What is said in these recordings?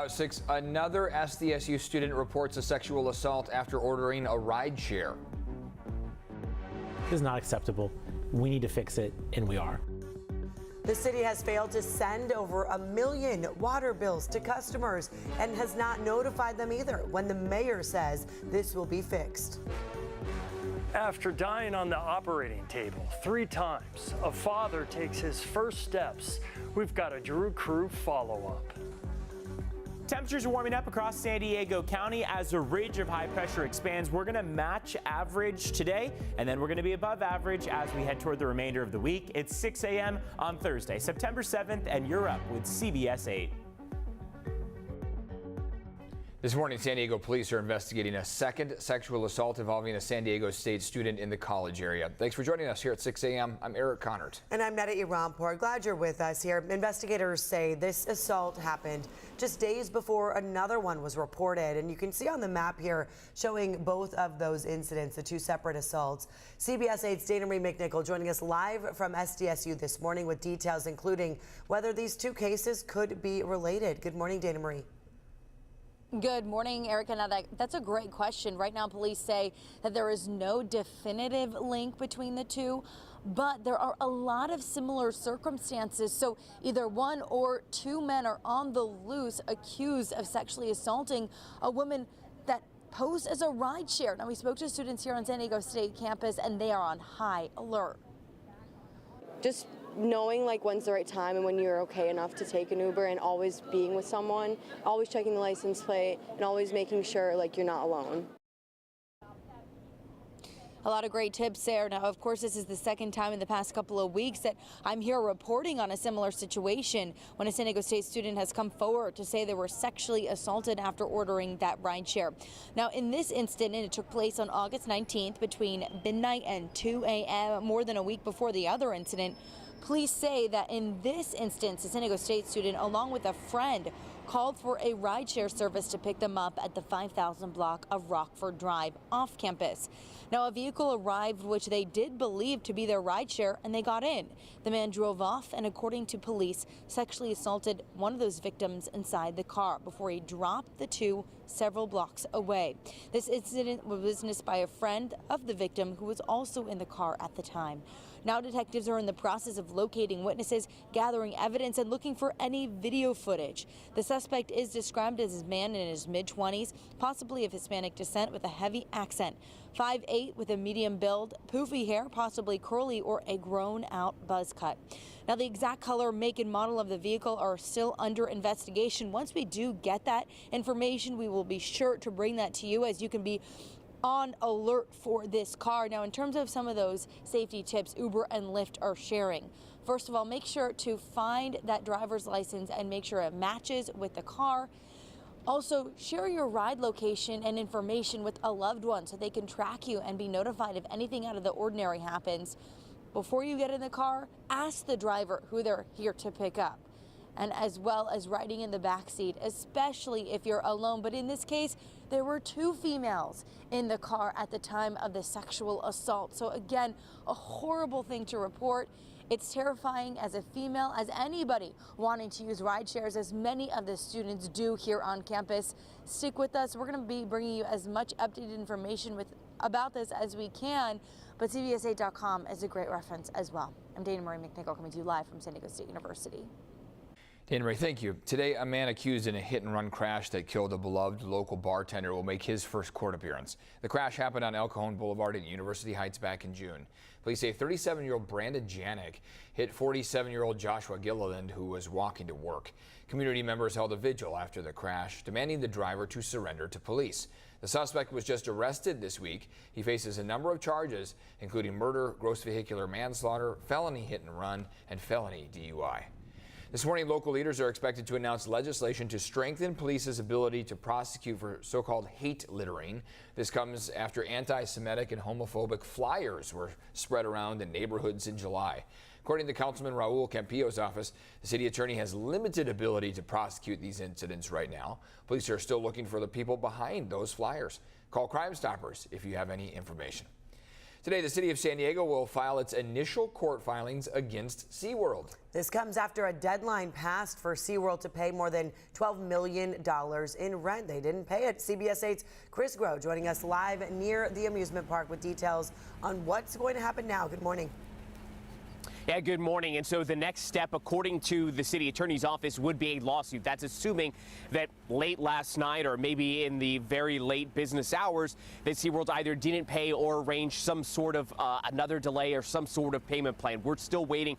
Now at 6, another SDSU student reports a sexual assault after ordering a rideshare. This is not acceptable. We need to fix it, and we are. The city has failed to send over 1 million water bills to customers and has not notified them either when the mayor says this will be fixed. After dying on the operating table 3 times, a father takes his first steps. We've got a Drew Crew follow-up. Temperatures are warming up across San Diego County as a ridge of high pressure expands. We're going to match average today, and then we're going to be above average as we head toward the remainder of the week. It's 6 a.m. on Thursday, September 7th, and you're up with CBS 8. This morning, San Diego police are investigating a second sexual assault involving a San Diego State student in the college area. Thanks for joining us here at 6 a.m. I'm Eric Connert. And I'm Netta Irampour. Glad you're with us here. Investigators say this assault happened just days before another one was reported. And you can see on the map here showing both of those incidents, the 2 separate assaults. CBS 8's Dana Marie McNichol joining us live from SDSU this morning with details including whether these 2 cases could be related. Good morning, Dana Marie. Good morning, Erica. Now that's a great question. Right now, police say that there is no definitive link between the 2, but there are a lot of similar circumstances. So either 1 or 2 men are on the loose accused of sexually assaulting a woman that posed as a rideshare. Now, we spoke to students here on San Diego State campus, and they are on high alert. Just knowing like when's the right time and when you're okay enough to take an Uber, and always being with someone, always checking the license plate, and always making sure like you're not alone. A lot of great tips there. Now, of course, this is the second time in the past couple of weeks that I'm here reporting on a similar situation when a San Diego State student has come forward to say they were sexually assaulted after ordering that rideshare. Now, in this incident, it took place on August 19th between midnight and 2 a.m., more than a week before the other incident. Police say that in this instance, a San Diego State student, along with a friend, called for a rideshare service to pick them up at the 5000 block of Rockford Drive off campus. Now, a vehicle arrived which they did believe to be their rideshare, and they got in. The man drove off and, according to police, sexually assaulted one of those victims inside the car before he dropped the 2 several blocks away. This incident was witnessed by a friend of the victim who was also in the car at the time. Now detectives are in the process of locating witnesses, gathering evidence, and looking for any video footage. The suspect is described as a man in his mid-20s, possibly of Hispanic descent with a heavy accent. 5'8" with a medium build, poofy hair, possibly curly or a grown-out buzz cut. Now, the exact color, make, and model of the vehicle are still under investigation. Once we do get that information, we will be sure to bring that to you, as you can be on alert for this car. Now, in terms of some of those safety tips Uber and Lyft are sharing, first of all, make sure to find that driver's license and make sure it matches with the car. Also, share your ride location and information with a loved one so they can track you and be notified if anything out of the ordinary happens. Before you get in the car, ask the driver who they're here to pick up, and as well as riding in the back seat, especially if you're alone. But in this case, there were 2 females in the car at the time of the sexual assault. So again, a horrible thing to report. It's terrifying as a female, as anybody wanting to use ride shares, as many of the students do here on campus. Stick with us. We're going to be bringing you as much updated information about this as we can, but CBS8.com is a great reference as well. I'm Dana Marie McNichol, coming to you live from San Diego State University. Dana Marie, thank you. Today, a man accused in a hit-and-run crash that killed a beloved local bartender will make his first court appearance. The crash happened on El Cajon Boulevard in University Heights back in June. Police say 37-year-old Brandon Janik hit 47-year-old Joshua Gilliland, who was walking to work. Community members held a vigil after the crash, demanding the driver to surrender to police. The suspect was just arrested this week. He faces a number of charges, including murder, gross vehicular manslaughter, felony hit-and-run, and felony DUI. This morning, local leaders are expected to announce legislation to strengthen police's ability to prosecute for so-called hate littering. This comes after anti-Semitic and homophobic flyers were spread around in neighborhoods in July. According to Councilman Raul Campillo's office, the city attorney has limited ability to prosecute these incidents right now. Police are still looking for the people behind those flyers. Call Crime Stoppers if you have any information. Today, the city of San Diego will file its initial court filings against SeaWorld. This comes after a deadline passed for SeaWorld to pay more than $12 million in rent. They didn't pay it. CBS 8's Chris Groh joining us live near the amusement park with details on what's going to happen now. Good morning. Yeah, good morning. And so the next step, according to the city attorney's office, would be a lawsuit. That's assuming that late last night or maybe in the very late business hours that SeaWorld either didn't pay or arranged some sort of another delay or some sort of payment plan. We're still waiting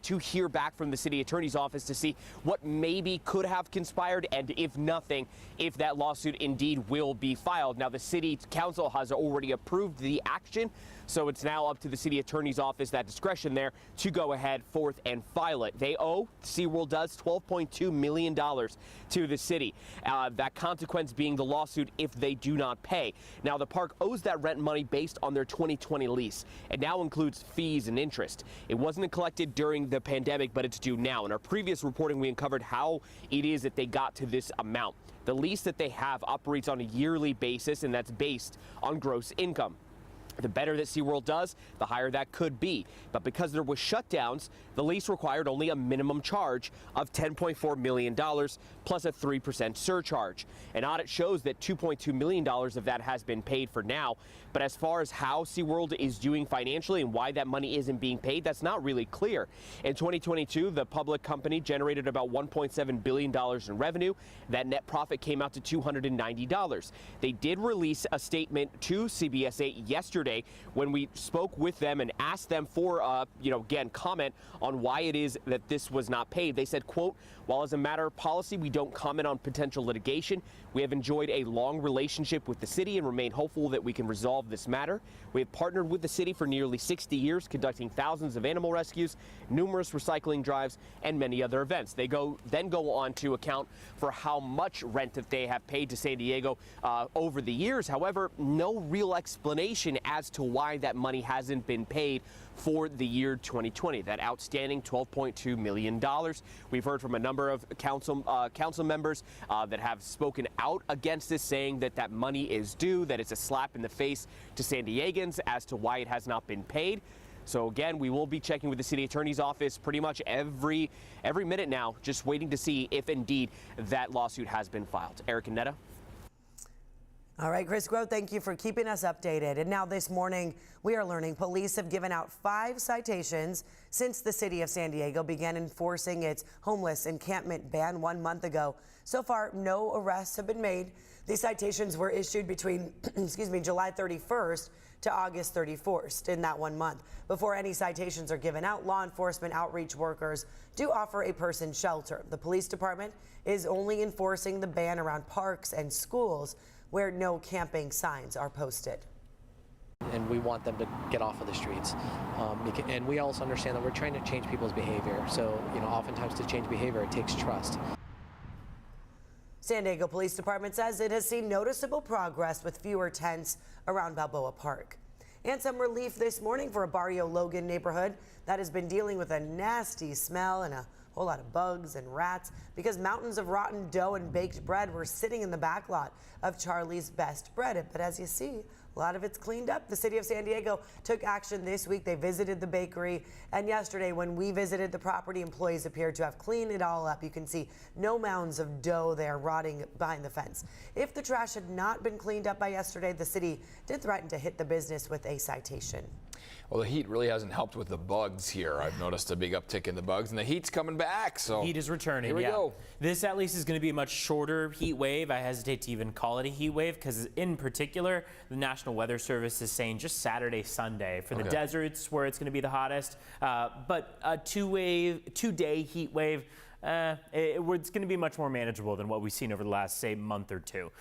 to hear back from the city attorney's office to see what maybe could have conspired, and if nothing, if that lawsuit indeed will be filed. Now, the city council has already approved the action, so it's now up to the city attorney's office, that discretion there, to go ahead forth and file it. They owe, SeaWorld does, $12.2 million to the city. That consequence being the lawsuit if they do not pay. Now, the park owes that rent money based on their 2020 lease. It now includes fees and interest. It wasn't collected during the pandemic, but it's due now. In our previous reporting, we uncovered how it is that they got to this amount. The lease that they have operates on a yearly basis, and that's based on gross income. The better that SeaWorld does, the higher that could be. But because there was shutdowns, the lease required only a minimum charge of $10.4 million plus a 3% surcharge. An audit shows that $2.2 million of that has been paid for now. But as far as how SeaWorld is doing financially and why that money isn't being paid, that's not really clear. In 2022, the public company generated about $1.7 billion in revenue. That net profit came out to $290. They did release a statement to CBS 8 yesterday when we spoke with them and asked them for, again, comment on why it is that this was not paid. They said, quote, "While as a matter of policy, we don't comment on potential litigation, we have enjoyed a long relationship with the city and remain hopeful that we can resolve this matter. We have partnered with the city for nearly 60 years, conducting thousands of animal rescues, numerous recycling drives, and many other events." They then go on to account for how much rent that they have paid to San Diego over the years. However, no real explanation as to why that money hasn't been paid for the year 2020, that outstanding $12.2 million. We've heard from a number of council members that have spoken out against this, saying that that money is due, that it's a slap in the face to San Diegans as to why it has not been paid. So again, we will be checking with the city attorney's office pretty much every minute now, just waiting to see if indeed that lawsuit has been filed. Eric and Netta. All right, Chris Groh, thank you for keeping us updated. And now this morning, we are learning police have given out 5 citations since the city of San Diego began enforcing its homeless encampment ban 1 month ago. So far, no arrests have been made. These citations were issued between, July 31st to August 31st in that 1 month. Before any citations are given out, law enforcement outreach workers do offer a person shelter. The police department is only enforcing the ban around parks and schools where no camping signs are posted. And we want them to get off of the streets. And we also understand that we're trying to change people's behavior. So, oftentimes to change behavior, it takes trust. San Diego Police Department says it has seen noticeable progress with fewer tents around Balboa Park. And some relief this morning for a Barrio Logan neighborhood that has been dealing with a nasty smell and a whole lot of bugs and rats because mountains of rotten dough and baked bread were sitting in the back lot of Charlie's Best Bread. But as you see, a lot of it's cleaned up. The city of San Diego took action this week. They visited the bakery, and yesterday when we visited the property, employees appeared to have cleaned it all up. You can see no mounds of dough there rotting behind the fence. If the trash had not been cleaned up by yesterday, the city did threaten to hit the business with a citation. Well, the heat really hasn't helped with the bugs here. I've noticed a big uptick in the bugs, and the heat's coming back. So heat is returning. Here we go. This at least is going to be a much shorter heat wave. I hesitate to even call it a heat wave because, in particular, the National Weather Service is saying just Saturday, Sunday for the deserts where it's going to be the hottest. But a two-day heat wave. It's going to be much more manageable than what we've seen over the last, say, month or two.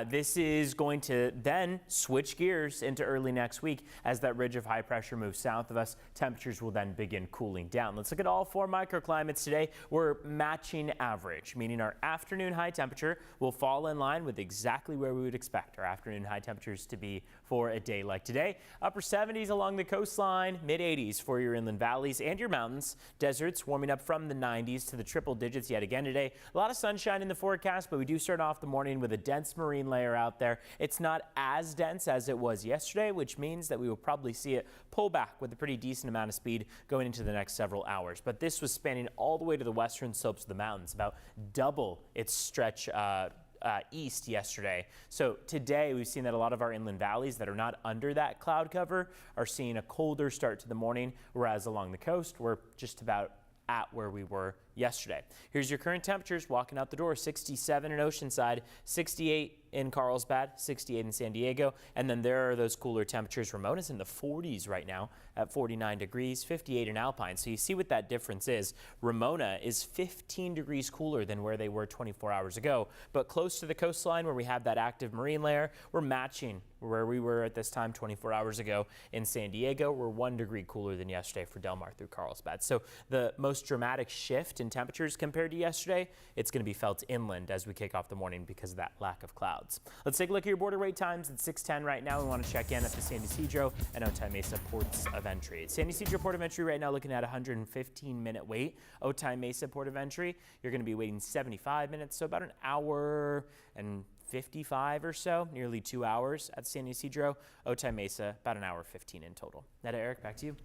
This is going to then switch gears into early next week as that ridge of high pressure moves south of us. Temperatures will then begin cooling down. Let's look at all 4 microclimates today. We're matching average, meaning our afternoon high temperature will fall in line with exactly where we would expect our afternoon high temperatures to be for a day like today. Upper 70s along the coastline, mid 80s for your inland valleys and your mountains. Deserts warming up from the 90s to the triple digits yet again today. A lot of sunshine in the forecast, but we do start off the morning with a dense marine layer out there. It's not as dense as it was yesterday, which means that we will probably see it pull back with a pretty decent amount of speed going into the next several hours. But this was spanning all the way to the western slopes of the mountains, about double its stretch east yesterday. So today we've seen that a lot of our inland valleys that are not under that cloud cover are seeing a colder start to the morning, whereas along the coast we're just about at where we were yesterday. Here's your current temperatures walking out the door: 67 in Oceanside, 68 in Carlsbad, 68 in San Diego, and then there are those cooler temperatures. Ramona's in the 40s right now at 49 degrees, 58 in Alpine. So you see what that difference is. Ramona is 15 degrees cooler than where they were 24 hours ago, but close to the coastline where we have that active marine layer, we're matching where we were at this time 24 hours ago in San Diego. We're 1 degree cooler than yesterday for Del Mar through Carlsbad. So the most dramatic shift in temperatures compared to yesterday, it's going to be felt inland as we kick off the morning because of that lack of clouds. Let's take a look at your border wait times at 6:10 right now. We want to check in at the San Ysidro and Otay Mesa ports of entry. At San Ysidro port of entry right now, looking at a 115-minute wait. Otay Mesa port of entry, you're going to be waiting 75 minutes, so about an hour and 55 or so, nearly 2 hours at San Ysidro. Otay Mesa, about an hour 15 in total. Netta, Eric, back to you.